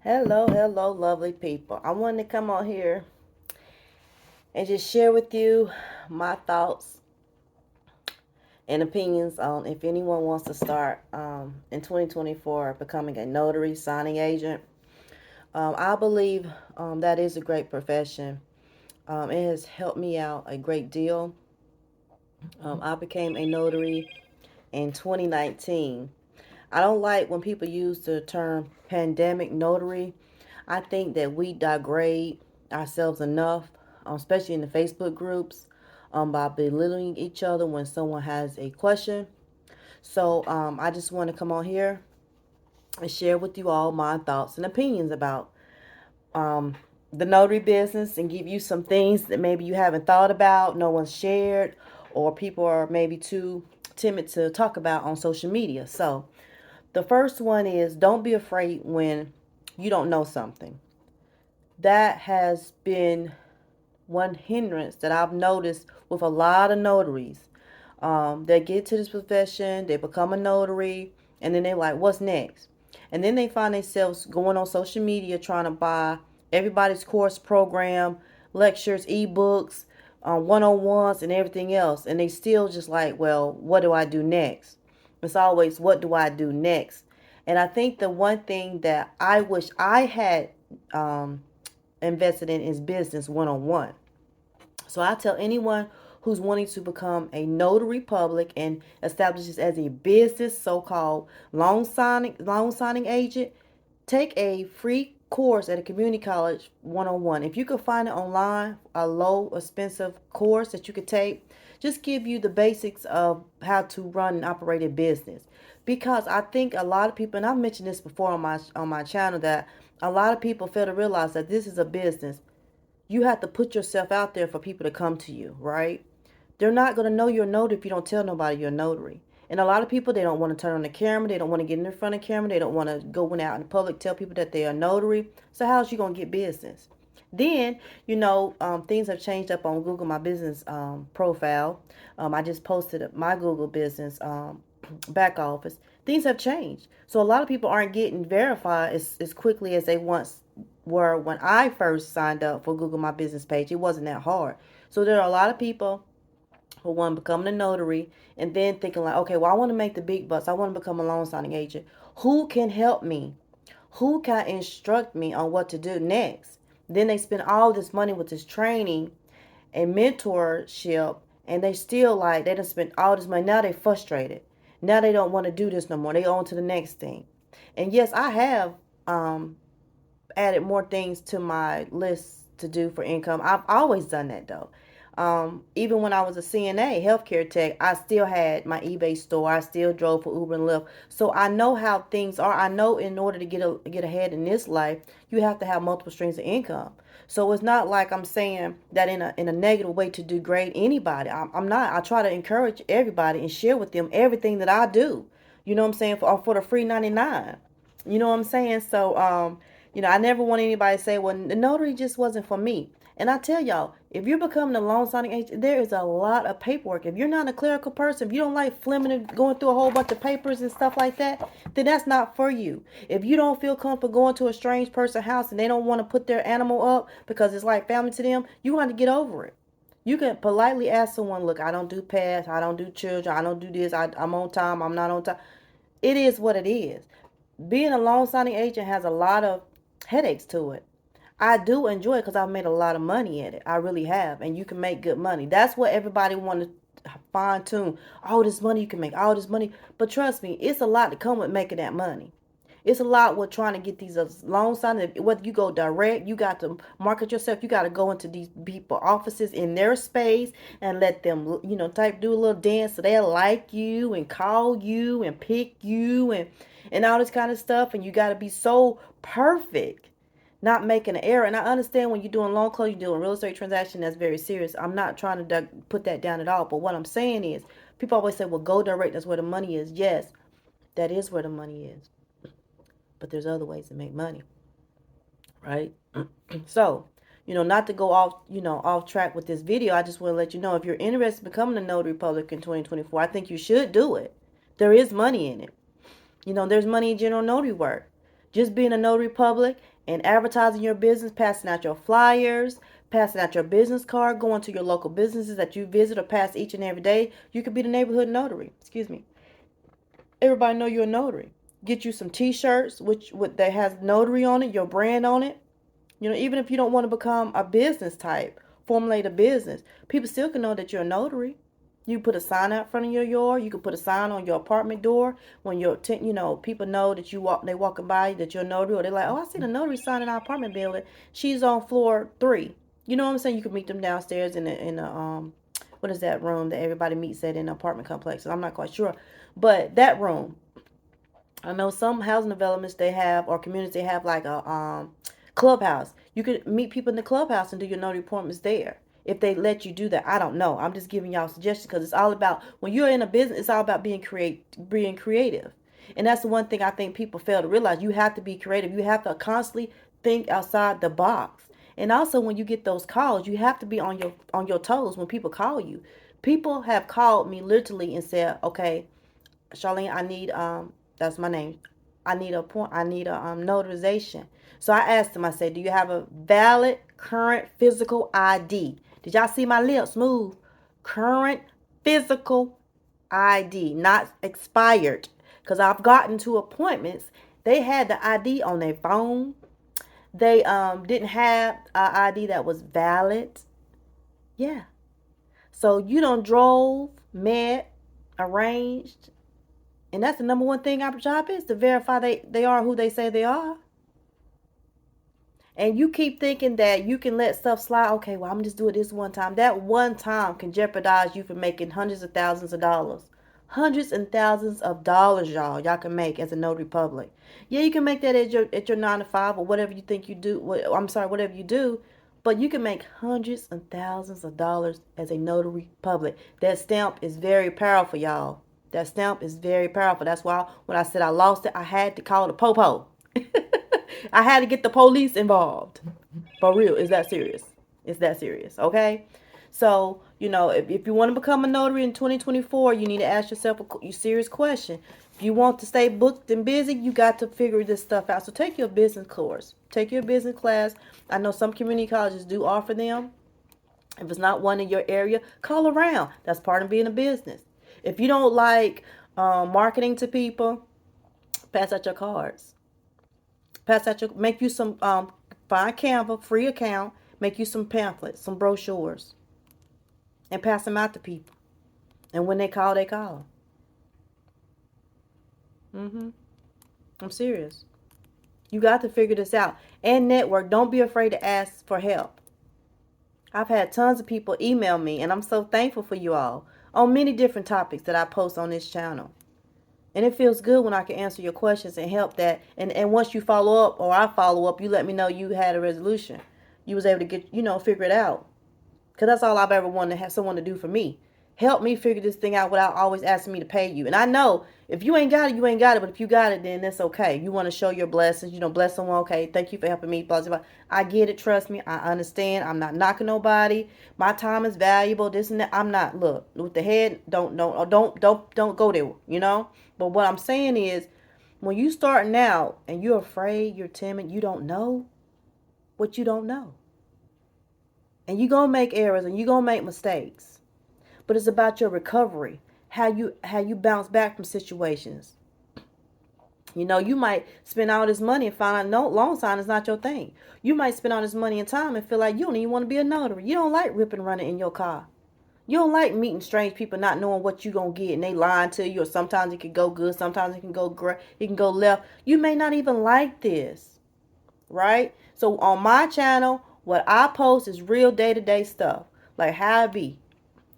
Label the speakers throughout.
Speaker 1: Hello, hello, lovely people. I wanted to come on here and just share with you my thoughts and opinions on if anyone wants to start in 2024 becoming a notary signing agent. I believe that is a great profession. It has helped me out a great deal. I became a notary in 2019. I don't like when people use the term pandemic notary. I think that we degrade ourselves enough, especially in the Facebook groups, by belittling each other when someone has a question. So I just want to come on here and share with you all my thoughts and opinions about um, the notary business and give you some things that maybe you haven't thought about, no one's shared, or people are maybe too timid to talk about on social media. So the first one is don't be afraid when you don't know something. That has been one hindrance that I've noticed with a lot of notaries. They get to this profession, they become a notary, and then they're like, what's next? And then they find themselves going on social media trying to buy everybody's course program, lectures, ebooks, one-on-ones, and everything else. And they still just like, well, what do I do next? It's always, what do I do next? And I think the one thing that I wish I had um, invested in is business one-on-one. So I tell anyone who's wanting to become a notary public and establish this as a business, so-called loan signing agent, take a free course at a community college one-on-one. If you could find it online, a low expensive course that you could take, just give you the basics of how to run and operate a business. Because I think a lot of people, and I've mentioned this before on my channel, that a lot of people fail to realize that this is a business. You have to put yourself out there for people to come to you, right? They're not going to know you're a notary if you don't tell nobody you're a notary. And a lot of people, they don't want to turn on the camera. They don't want to get in front of the camera. They don't want to go out in the public, tell people that they are a notary. So how's you going to get business? Then, things have changed up on Google, my business profile. I just posted my Google business back office. Things have changed. So a lot of people aren't getting verified as quickly as they once were when I first signed up for Google My Business page. It wasn't that hard. So there are a lot of people who want to become a notary and then thinking like, okay, well, I want to make the big bucks. I want to become a loan signing agent. Who can help me? Who can instruct me on what to do next? Then they spend all this money with this training and mentorship, and they still like they done spent all this money. Now they frustrated. Now they don't want to do this no more. They on to the next thing. And yes, I have added more things to my list to do for income. I've always done that though. Even when I was a CNA, healthcare tech, I still had my eBay store. I still drove for Uber and Lyft. So I know how things are. I know in order to get ahead in this life, you have to have multiple streams of income. So it's not like I'm saying that in a negative way to degrade anybody. I'm not. I try to encourage everybody and share with them everything that I do. You know what I'm saying? For the free 99. You know what I'm saying? So I never want anybody to say, well, the notary just wasn't for me. And I tell y'all, if you're becoming a loan signing agent, there is a lot of paperwork. If you're not a clerical person, if you don't like flimming and going through a whole bunch of papers and stuff like that, then that's not for you. If you don't feel comfortable going to a strange person's house and they don't want to put their animal up because it's like family to them, you want to get over it. You can politely ask someone, look, I don't do pets, I don't do children, I don't do this, I'm on time, I'm not on time. It is what it is. Being a loan signing agent has a lot of headaches to it. I do enjoy it because I've made a lot of money at it. I really have. And you can make good money. That's what everybody wants to fine tune. All this money you can make, all this money. But trust me, it's a lot to come with making that money. It's a lot with trying to get these loan signings. Whether you go direct, you got to market yourself. You got to go into these people offices in their space and let them, do a little dance so they'll like you and call you and pick you and all this kind of stuff. And you got to be so perfect, not making an error. And I understand when you're doing loan close, you're doing real estate transaction, that's very serious. I'm not trying to put that down at all. But what I'm saying is, people always say, well, go direct. That's where the money is. Yes, that is where the money is. But there's other ways to make money, right? So, not to go off track with this video, I just want to let you know, if you're interested in becoming a notary public in 2024, I think you should do it. There is money in it. There's money in general notary work. Just being a notary public and advertising your business, passing out your flyers, passing out your business card, going to your local businesses that you visit or pass each and every day. You could be the neighborhood notary. Excuse me. Everybody know you're a notary. Get you some T-shirts, which that has notary on it, your brand on it. Even if you don't want to become a business type, formulate a business, people still can know that you're a notary. You put a sign out front of your yard. You can put a sign on your apartment door when people know that they walking by that you're a notary, or they're like, oh, I see the notary sign in our apartment building. She's on floor 3. You know what I'm saying? You can meet them downstairs in the what is that room that everybody meets at in apartment complexes? I'm not quite sure, but that room. I know some housing developments they have, or communities they have, like a clubhouse. You could meet people in the clubhouse and do your notary appointments there if they let you do that. I don't know. I'm just giving y'all suggestions because it's all about, when you're in a business, it's all about being creative. And that's the one thing I think people fail to realize. You have to be creative. You have to constantly think outside the box. And also, when you get those calls, you have to be on your toes when people call you. People have called me literally and said, "Okay, Charlene, I need that's my name. I need a notarization." So I asked him, I said, "Do you have a valid current physical ID?" Did y'all see my lips move? Current physical ID, not expired. Because I've gotten to appointments, they had the ID on their phone. They didn't have an ID that was valid. Yeah. So you done drove, met, arranged, and that's the number one thing our job is, to verify they are who they say they are. And you keep thinking that you can let stuff slide. Okay, well, I'm just doing this one time. That one time can jeopardize you from making hundreds of thousands of dollars. Hundreds and thousands of dollars, y'all can make as a notary public. Yeah, you can make that at your 9 to 5 or whatever you think you do. Whatever you do. But you can make hundreds and thousands of dollars as a notary public. That stamp is very powerful, y'all. That stamp is very powerful. That's why when I said I lost it, I had to call the popo. I had to get the police involved. For real, it's that serious. It's that serious, okay? So, if you want to become a notary in 2024, you need to ask yourself a serious question. If you want to stay booked and busy, you got to figure this stuff out. So take your business course. Take your business class. I know some community colleges do offer them. If it's not one in your area, call around. That's part of being a business. If you don't like marketing to people, pass out your cards. Make you some, find Canva, free account, make you some pamphlets, some brochures, and pass them out to people. And when they call, they call. I'm serious. You got to figure this out. And network. Don't be afraid to ask for help. I've had tons of people email me, and I'm so thankful for you all, on many different topics that I post on this channel. And it feels good when I can answer your questions and help that. And once you follow up, or I follow up, you let me know you had a resolution. You was able to get, figure it out. Because that's all I've ever wanted to have someone to do for me. Help me figure this thing out without always asking me to pay you. And I know if you ain't got it, you ain't got it. But if you got it, then that's okay. You want to show your blessings, bless someone. Okay, thank you for helping me. Blah, blah, blah. I get it. Trust me. I understand. I'm not knocking nobody. My time is valuable. This and that. I'm not. Look, with the head, don't go there. But what I'm saying is, when you starting out and you're afraid, you're timid, you don't know what you don't know. And you're going to make errors and you're going to make mistakes. But it's about your recovery, how you bounce back from situations. You might spend all this money and find out no loan sign is not your thing. You might spend all this money and time and feel like you don't even want to be a notary. You don't like ripping and running in your car. You don't like meeting strange people, not knowing what you're going to get, and they lying to you, or sometimes it can go good, sometimes it can go great, it can go left. You may not even like this, right? So on my channel, what I post is real day-to-day stuff, like how it be.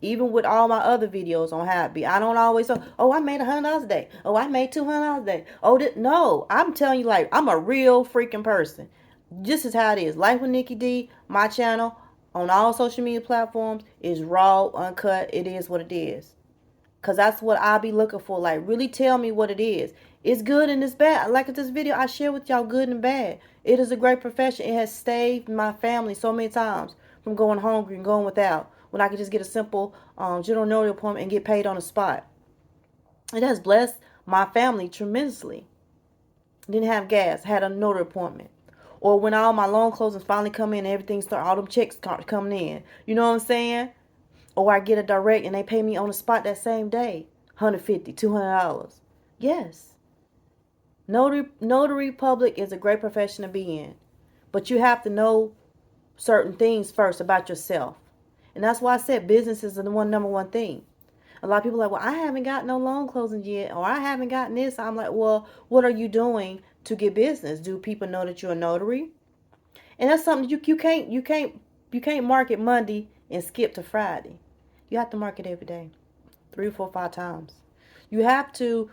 Speaker 1: Even with all my other videos on how it be. I don't always say, oh, I made $100 a day. Oh, I made $200 a day. Oh, no. I'm telling you, like, I'm a real freaking person. This is how it is. Life with Nikki D, my channel, on all social media platforms, is raw, uncut. It is what it is. Because that's what I'll be looking for. Like, really tell me what it is. It's good and it's bad. Like this video, I share with y'all good and bad. It is a great profession. It has saved my family so many times from going hungry and going without, when I could just get a simple general notary appointment and get paid on the spot. It has blessed my family tremendously. Didn't have gas. Had a notary appointment. Or when all my loan closings finally come in and everything start, all them checks start coming in. You know what I'm saying? Or I get a direct and they pay me on the spot that same day. $150, $200. Yes. Notary Public is a great profession to be in. But you have to know certain things first about yourself. And that's why I said business is the number one thing. A lot of people are like, well, I haven't got no loan closings yet, or I haven't gotten this. I'm like, well, what are you doing to get business? Do people know that you're a notary? And that's something you can't market Monday and skip to Friday. You have to market every day, 3, 4, 5 times. You have to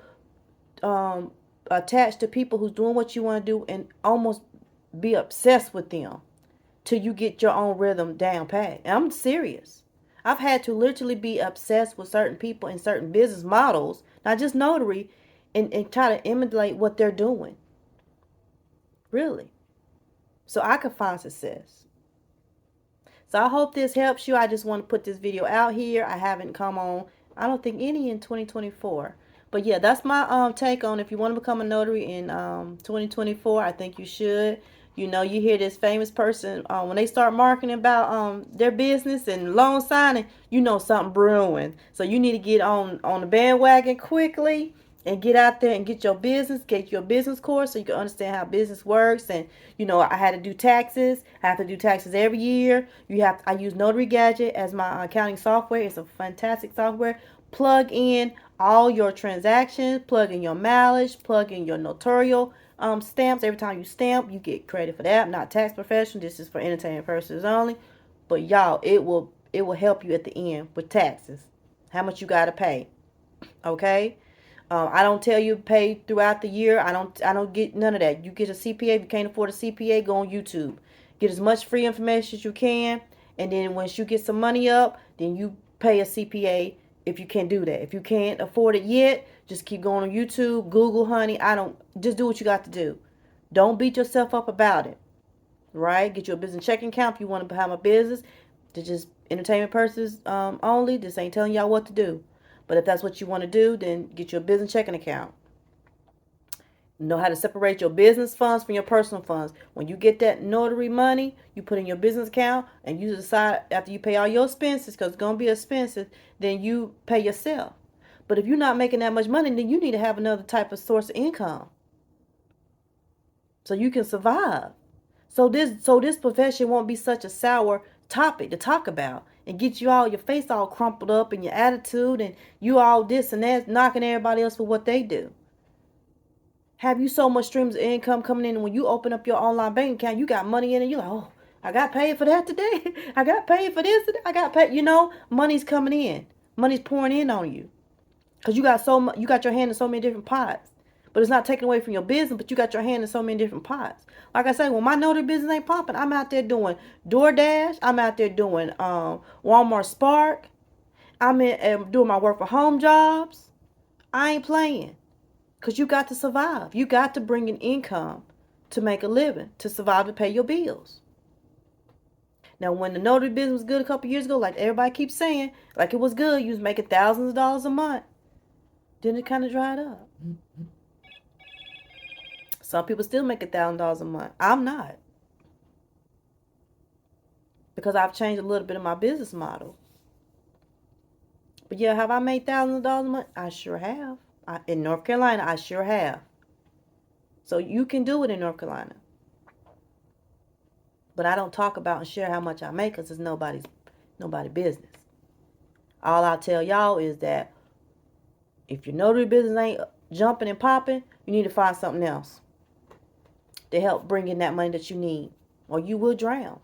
Speaker 1: attach to people who's doing what you want to do and almost be obsessed with them till you get your own rhythm down pat. And I'm serious. I've had to literally be obsessed with certain people and certain business models, not just notary, and try to emulate what they're doing. Really. So I could find success. So I hope this helps you. I just want to put this video out here. I haven't come on, I don't think, any in 2024. But yeah, that's my take on if you want to become a notary in 2024. I think you should. You know, you hear this famous person when they start marketing about their business and loan signing, you know something brewing. So you need to get on the bandwagon quickly and get out there and get your business course so you can understand how business works. And you know, I had to do taxes. I have to do taxes every year. I use Notary Gadget as my accounting software. It's a fantastic software. Plug in all your transactions, plug in your mileage, plug in your notarial stamps. Every time you stamp, you get credit for that. I'm not tax professional. This is for entertainment purposes only. But y'all, it will help you at the end with taxes. How much you gotta pay. Okay? I don't tell you pay throughout the year. I don't get none of that. You get a CPA. If you can't afford a CPA, go on YouTube. Get as much free information as you can. And then once you get some money up, then you pay a CPA if you can do that. If you can't afford it yet, just keep going on YouTube, Google, honey. Just do what you got to do. Don't beat yourself up about it. Right? Get you a business checking account if you want to have a business. To just entertainment purposes only. This ain't telling y'all what to do. But if that's what you want to do, then get you a business checking account. Know how to separate your business funds from your personal funds. When you get that notary money, you put in your business account and you decide after you pay all your expenses, because it's going to be expensive, then you pay yourself. But if you're not making that much money, then you need to have another type of source of income so you can survive. So this profession won't be such a sour topic to talk about and get you all your face all crumpled up and your attitude and you all this and that, knocking everybody else for what they do. Have you so much streams of income coming in, and when you open up your online bank account, you got money in it, you're like, oh, I got paid for that today. I got paid for this today. I got paid, money's coming in. Money's pouring in on you. Because you got your hand in so many different pots. But it's not taken away from your business, but you got your hand in so many different pots. Like I say, when my notary business ain't popping, I'm out there doing DoorDash. I'm out there doing Walmart Spark. I'm doing my work for home jobs. I ain't playing. Because you got to survive. You got to bring in income to make a living, to survive, to pay your bills. Now, when the notary business was good a couple years ago, like everybody keeps saying, like it was good, you was making thousands of dollars a month. Then it kind of dried up. Some people still make $1,000 a month. I'm not. Because I've changed a little bit of my business model. But yeah, have I made thousands of dollars a month? I sure have. In North Carolina, I sure have. So you can do it in North Carolina. But I don't talk about and share how much I make because it's nobody's business. All I'll tell y'all is that if your notary business ain't jumping and popping, you need to find something else to help bring in that money that you need, or you will drown.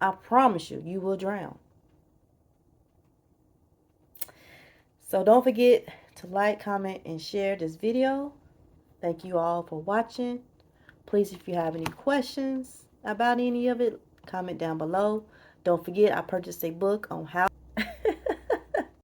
Speaker 1: I promise you, you will drown. So don't forget to like, comment, and share this video. Thank you all for watching. Please, if you have any questions about any of it, comment down below. Don't forget, I purchased a book on how